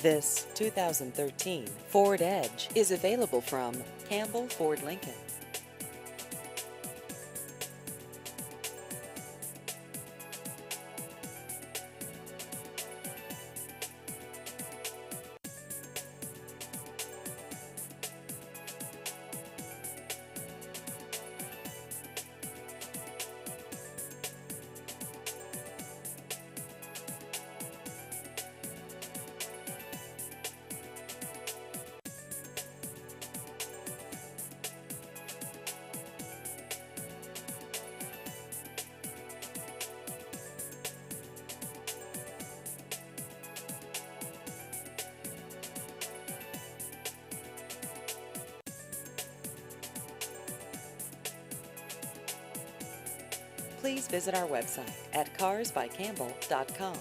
This 2013 Ford Edge is available from Campbell Ford Lincoln. Please visit our website at carsbycampbell.com.